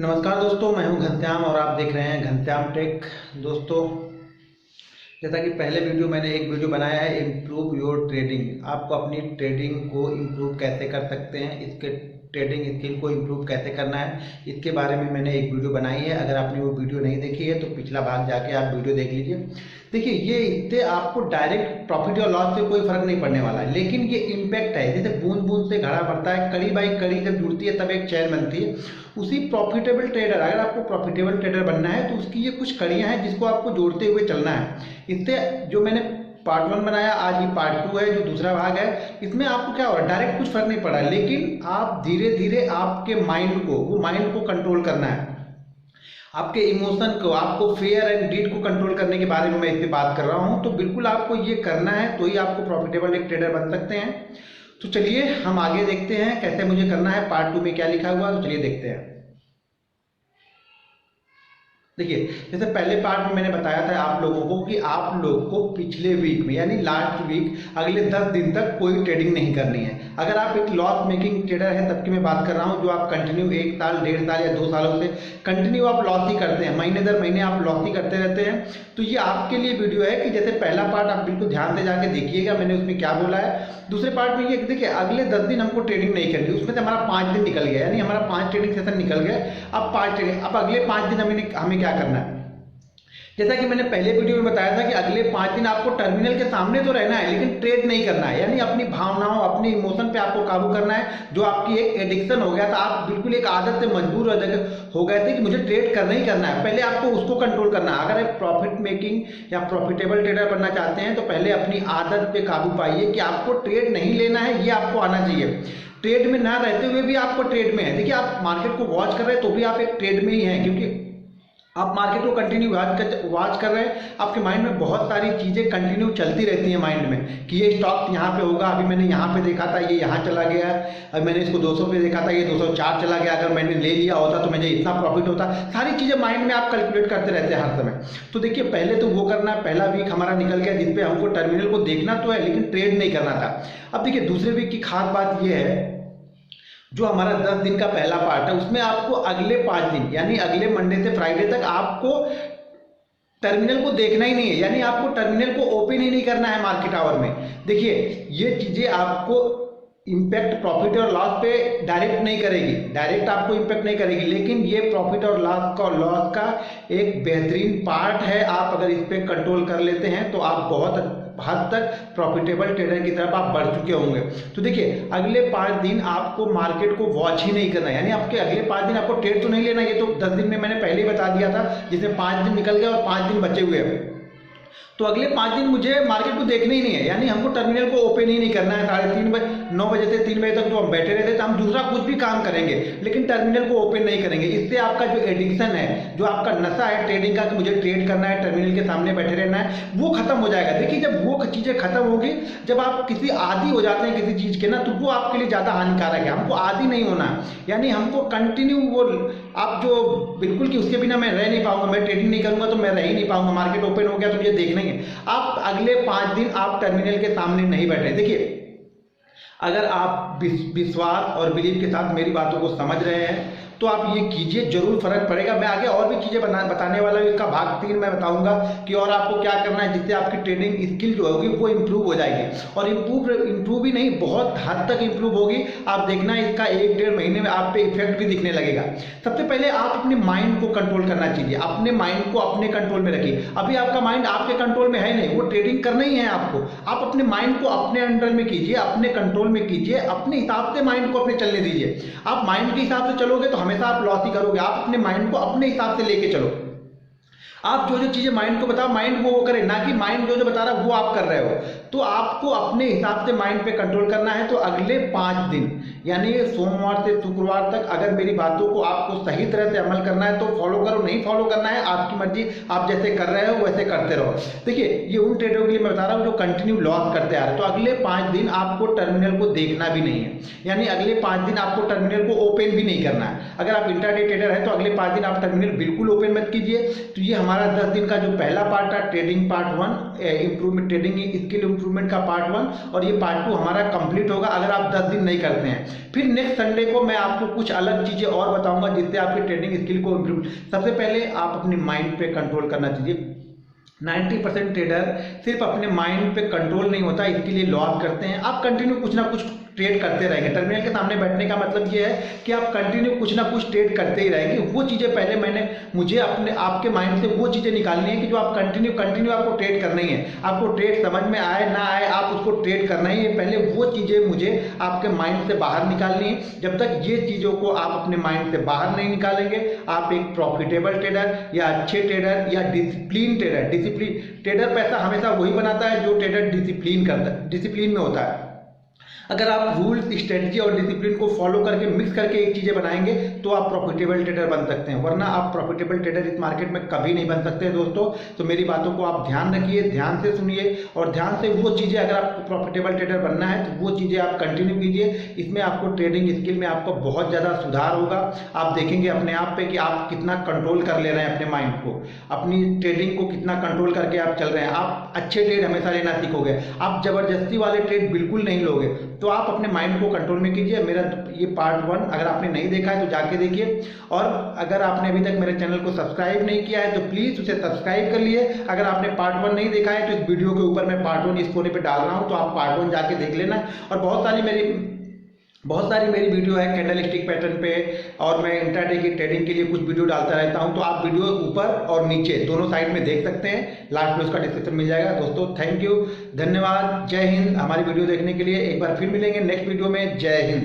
नमस्कार दोस्तों, मैं हूं घनश्याम और आप देख रहे हैं घनश्याम टेक। दोस्तों, जैसा कि पहले मैंने एक वीडियो बनाया है इम्प्रूव योर ट्रेडिंग। आपको अपनी ट्रेडिंग को इम्प्रूव कैसे कर सकते हैं, इसके ट्रेडिंग स्किल को इम्प्रूव कैसे करना है, इसके बारे में मैंने एक वीडियो बनाई है। अगर आपने वो वीडियो नहीं देखी है तो पिछला भाग जाके आप वीडियो देख लीजिए। देखिए, ये इससे आपको डायरेक्ट प्रॉफिट और लॉस से कोई फर्क नहीं पड़ने वाला है, लेकिन ये इम्पैक्ट है। जैसे बूंद बूंद से घड़ा भरता है, कड़ी बाई कड़ी जब जुड़ती है तब एक चैन बनती है। उसी प्रॉफिटेबल ट्रेडर, अगर आपको प्रॉफिटेबल ट्रेडर बनना है तो उसकी ये कुछ कड़ियाँ हैं जिसको आपको जोड़ते हुए चलना है। इससे जो मैंने पार्ट 1 बनाया, आज ये पार्ट 2 है जो दूसरा भाग है। इसमें आपको क्या हो रहा है, डायरेक्ट कुछ फर्क नहीं पड़ा, लेकिन आप धीरे धीरे आपके माइंड को कंट्रोल करना है। आपके इमोशन को, आपको फेयर एंड डीड को कंट्रोल करने के बारे में मैं इससे बात कर रहा हूं। तो बिल्कुल आपको ये करना है तो ही आपको प्रॉफिटेबल एक ट्रेडर बन सकते हैं। तो चलिए हम आगे देखते हैं कैसे मुझे करना है, पार्ट 2 में क्या लिखा हुआ, तो चलिए देखते हैं। देखिए, जैसे पहले पार्ट में मैंने बताया था आप लोगों को कि आप लोग को पिछले वीक में यानी लास्ट वीक अगले 10 दिन तक कोई ट्रेडिंग नहीं करनी है। अगर आप एक लॉस मेकिंग ट्रेडर है तब की मैं बात कर रहा हूं, जो आप कंटिन्यू 1 साल, 1.5 साल या 2 सालों से कंटिन्यू आप लॉस ही करते हैं, महीने दर महीने आप लॉस ही करते रहते हैं, तो ये आपके लिए वीडियो है कि जैसे पहला पार्ट आप बिल्कुल ध्यान से जाके देखिएगा मैंने उसमें क्या बोला है। दूसरे पार्ट में ये देखिए, अगले 10 दिन हमको ट्रेडिंग नहीं करनी, उसमें से हमारा 5 दिन निकल गया, यानी हमारा 5 ट्रेडिंग सेशन निकल गया। अब 5 ट्रेडिंग, अब अगले 5 दिन हमें क्या करना है। जैसा कि मैंने पहले वीडियो में बताया था कि अगले 5 दिन आपको टर्मिनल के सामने तो रहना है, लेकिन ट्रेड नहीं करना है। यानी अपनी भावनाओं, अपने इमोशन पे आपको काबू करना है। जो आपकी एक एडिक्शन हो गया था, आप बिल्कुल एक आदत से मजबूर हो गए थे कि मुझे ट्रेड करना ही करना है, पहले आपको उसको कंट्रोल करना है। अगर आप प्रॉफिट मेकिंग या प्रॉफिटेबल ट्रेडर बनना चाहते हैं तो पहले अपनी आदत पे काबू पाइए कि आपको ट्रेड नहीं लेना है, ये आपको आना चाहिए। ट्रेड में ना रहते हुए भी आपको ट्रेड में है। देखिए, आप मार्केट को वॉच कर रहे हैं तो भी आप एक ट्रेड में ही हैं, क्योंकि आप मार्केट को कंटिन्यू वॉच कर रहे हैं। आपके माइंड में बहुत सारी चीज़ें कंटिन्यू चलती रहती हैं माइंड में कि ये स्टॉक यहाँ पे होगा, अभी मैंने यहाँ पे देखा था ये यहाँ चला गया, अब मैंने इसको 200 पे देखा था ये 204 चला गया, अगर मैंने ले लिया होता तो मुझे इतना प्रॉफिट होता। सारी चीज़ें माइंड में आप कैलकुलेट करते रहते हैं हर समय। तो देखिए, पहले तो वो करना है, पहला वीक हमारा निकल गया जिसपे हमको टर्मिनल को देखना तो है लेकिन ट्रेड नहीं करना था। अब देखिए, दूसरे वीक की खास बात ये है, जो हमारा 10 दिन का पहला पार्ट है उसमें आपको अगले 5 दिन यानी अगले मंडे से फ्राइडे तक आपको टर्मिनल को देखना ही नहीं है, यानी आपको टर्मिनल को ओपन ही नहीं करना है मार्केट आवर में। देखिए, ये चीज़ें आपको इम्पैक्ट प्रॉफिट और लॉस पे डायरेक्ट नहीं करेगी, डायरेक्ट आपको इम्पैक्ट नहीं करेगी, लेकिन ये प्रॉफिट और लॉस का एक बेहतरीन पार्ट है। आप अगर इस पर कंट्रोल कर लेते हैं तो आप बहुत हद तक प्रॉफिटेबल ट्रेडर की तरफ आप बढ़ चुके होंगे। तो देखिए, अगले 5 दिन आपको मार्केट को वॉच ही नहीं करना, यानी आपके अगले 5 दिन आपको ट्रेड तो नहीं लेना। ये तो 10 दिन में मैंने पहले ही बता दिया था, जिसमें 5 दिन निकल गए और 5 दिन बचे हुए हैं। तो अगले 5 दिन मुझे मार्केट को देखना ही नहीं है, यानी हमको टर्मिनल को ओपन ही नहीं करना है। 9 बजे से 3 बजे तक जो हम बैठे रहते तो हम दूसरा कुछ भी काम करेंगे, लेकिन टर्मिनल को ओपन नहीं करेंगे। इससे आपका जो एडिक्शन है, जो आपका नशा है ट्रेडिंग का कि मुझे ट्रेड करना है, टर्मिनल के सामने बैठे रहना है, वो खत्म हो जाएगा। देखिए, जब वो चीज़ें खत्म होगी, जब आप किसी आदी हो जाते हैं किसी चीज़ के ना, तो वो आपके लिए ज़्यादा हानिकारक है। हमको आदी नहीं होना है, यानी हमको कंटिन्यू वो आप जो बिल्कुल कि उसके बिना मैं रह नहीं पाऊंगा, मैं ट्रेडिंग नहीं करूंगा तो मैं रह ही नहीं पाऊंगा, मार्केट ओपन हो गया तो मुझे देखना ही है। आप अगले 5 दिन आप टर्मिनल के सामने नहीं बैठे। देखिए, अगर आप विश्वास और बिलीव के साथ मेरी बातों को समझ रहे हैं तो आप ये कीजिए, जरूर फर्क पड़ेगा। मैं आगे और भी चीज़ें बताने वाला हूँ, इसका भाग 3 मैं बताऊंगा कि और आपको क्या करना है जिससे आपकी ट्रेडिंग स्किल जो होगी वो इम्प्रूव हो जाएगी, और इम्प्रूव ही नहीं, बहुत हद तक इम्प्रूव होगी। आप देखना इसका 1-1.5 महीने में आप पे इफेक्ट भी दिखने लगेगा। सबसे पहले आप अपने माइंड को कंट्रोल करना चाहिए, अपने माइंड को अपने कंट्रोल में रखिए। अभी आपका माइंड आपके कंट्रोल में है नहीं, वो ट्रेडिंग करना ही है आपको। आप अपने माइंड को अपने अंडर में कीजिए, अपने कंट्रोल में कीजिए, अपने हिसाब से माइंड को अपने चलने दीजिए। आप माइंड के हिसाब से चलोगे तो हमेशा आप लॉस ही करोगे। आप अपने माइंड को अपने हिसाब से लेके चलो। आप जो चीजें माइंड को बताओ, माइंड वो करे, ना कि माइंड जो बता रहा है वो आप कर रहे हो। तो आपको अपने हिसाब से माइंड पे कंट्रोल करना है। तो अगले 5 दिन यानी सोमवार से शुक्रवार तक अगर मेरी बातों को आपको सही तरह से अमल करना है तो फॉलो करो, नहीं फॉलो करना है आपकी मर्जी, आप जैसे कर रहे हो वैसे करते रहो। देखिए, ये उन ट्रेडरों के लिए मैं बता रहा हूँ जो कंटिन्यू लॉस करते आ रहे हैं। तो अगले 5 दिन आपको टर्मिनल को देखना भी नहीं है, यानी अगले 5 दिन आपको टर्मिनल को ओपन भी नहीं करना है। अगर आप इंट्राडे ट्रेडर है तो अगले 5 दिन आप टर्मिनल बिल्कुल ओपन मत कीजिए। तो ये हमारा 10 दिन का जो पहला पार्ट था trading part 1 improvement trading skill improvement का पार्ट 1 और ये पार्ट 2 हमारा कंप्लीट होगा अगर आप 10 दिन नहीं करते हैं। फिर नेक्स्ट संडे को मैं आपको कुछ अलग चीज़ें और बताऊंगा जिससे आपकी ट्रेडिंग स्किल को इम्प्रूव। सबसे पहले आप अपने माइंड पे कंट्रोल करना चाहिए। 90% ट्रेडर सिर्फ अपने माइंड पे कंट्रोल नहीं होता, इसके लिए लॉस करते हैं। आप कंटिन्यू कुछ ना कुछ ट्रेड करते रहेंगे। टर्मिनल के सामने बैठने का मतलब ये है कि आप कंटिन्यू कुछ ना कुछ ट्रेड करते ही रहेंगे। वो चीज़ें पहले मुझे अपने आपके माइंड से वो चीज़ें निकालनी है कि जो आप कंटिन्यू आपको ट्रेड करना ही है। आपको ट्रेड समझ में आए ना आए आप उसको ट्रेड करना ही है। पहले वो चीज़ें मुझे आपके माइंड से बाहर निकालनी है। जब तक ये चीज़ों को आप अपने माइंड से बाहर नहीं निकालेंगे आप एक प्रॉफिटेबल ट्रेडर या अच्छे ट्रेडर या डिसिप्लिन ट्रेडर पैसा हमेशा वही बनाता है जो ट्रेडर डिसिप्लिन में होता है। अगर आप रूल्स स्ट्रेटजी और डिसिप्लिन को फॉलो करके मिक्स करके एक चीज़ें बनाएंगे तो आप प्रॉफिटेबल ट्रेडर बन सकते हैं, वरना आप प्रॉफिटेबल ट्रेडर इस मार्केट में कभी नहीं बन सकते दोस्तों। तो मेरी बातों को आप ध्यान रखिए, ध्यान से सुनिए और ध्यान से वो चीज़ें, अगर आपको प्रॉफिटेबल ट्रेडर बनना है तो वो चीज़ें आप कंटिन्यू कीजिए। इसमें आपको ट्रेडिंग स्किल में आपको बहुत ज़्यादा सुधार होगा। आप देखेंगे अपने आप पे कि आप कितना कंट्रोल कर ले रहे हैं अपने माइंड को, अपनी ट्रेडिंग को कितना कंट्रोल करके आप चल रहे हैं। आप अच्छे ट्रेड हमेशा लेना सीखोगे, आप जबरदस्ती वाले ट्रेड बिल्कुल नहीं लोगे। तो आप अपने माइंड को कंट्रोल में कीजिए। मेरा ये पार्ट 1 अगर आपने नहीं देखा है तो जाके देखिए, और अगर आपने अभी तक मेरे चैनल को सब्सक्राइब नहीं किया है तो प्लीज़ उसे सब्सक्राइब कर लिए। अगर आपने पार्ट 1 नहीं देखा है तो इस वीडियो के ऊपर मैं पार्ट 1 इस कोने पे डाल रहा हूँ, तो आप पार्ट 1 जाके देख लेना। और बहुत सारी मेरी वीडियो है कैंडल स्टिक पैटर्न पे, और मैं इंट्राडे की ट्रेडिंग के लिए कुछ वीडियो डालता रहता हूं, तो आप वीडियो ऊपर और नीचे दोनों साइड में देख सकते हैं। लास्ट में उसका डिस्क्रिप्शन मिल जाएगा। दोस्तों थैंक यू, धन्यवाद, जय हिंद। हमारी वीडियो देखने के लिए एक बार फिर मिलेंगे नेक्स्ट वीडियो में। जय हिंद।